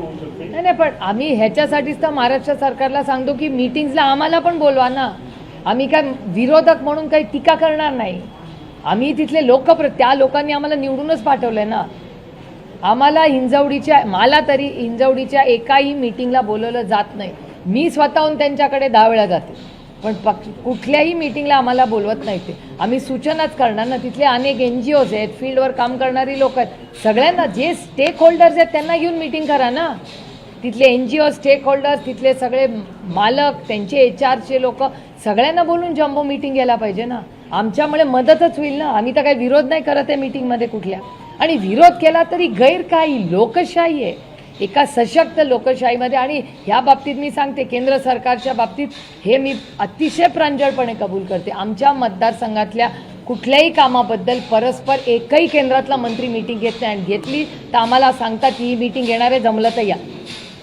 होऊ शकते? नाही, पण आम्ही ह्याच्यासाठीच तर महाराष्ट्र सरकारला सांगतो की मीटिंग्सला आम्हाला पण बोलवा ना. आम्ही काय विरोधक म्हणून काही टीका करणार नाही. आम्ही तिथले त्या लोकांनी आम्हाला निवडूनच पाठवलंय ना. आम्हाला मला तरी हिंजवडीच्या एकाही मीटिंगला बोलवलं जात नाही. मी स्वतःहून त्यांच्याकडे 10 वेळा जाते, पण कुठल्याही मीटिंगला आम्हाला बोलवत नाही. ते आम्ही सूचनाच करणार ना. तिथले अनेक NGOs आहेत, फील्डवर काम करणारी लोक आहेत, सगळ्यांना जे स्टेक होल्डर्स आहेत त्यांना घेऊन मीटिंग करा ना. तिथले NGO स्टेक होल्डर्स, तिथले सगळे मालक, त्यांचे HRचे लोक, सगळ्यांना बोलून जम्बो मीटिंग घ्यायला पाहिजे ना. आमच्यामुळे मदतच होईल ना. आम्ही तर काही विरोध नाही करत आहे मीटिंगमध्ये कुठल्या. आणि विरोध केला तरी गैर काही, लोकशाही आहे, एका सशक्त लोकशाहीमध्ये. आणि ह्या बाबतीत मी सांगते, केंद्र सरकारच्या बाबतीत हे मी अतिशय प्रांजळपणे कबूल करते. आमच्या मतदारसंघातल्या कुठल्याही कामाबद्दल परस्पर एकही केंद्रातला मंत्री मीटिंग घेत नाही, आणि घेतली तर आम्हाला सांगतात की ही मीटिंग घेणार आहे, जमलं तर या.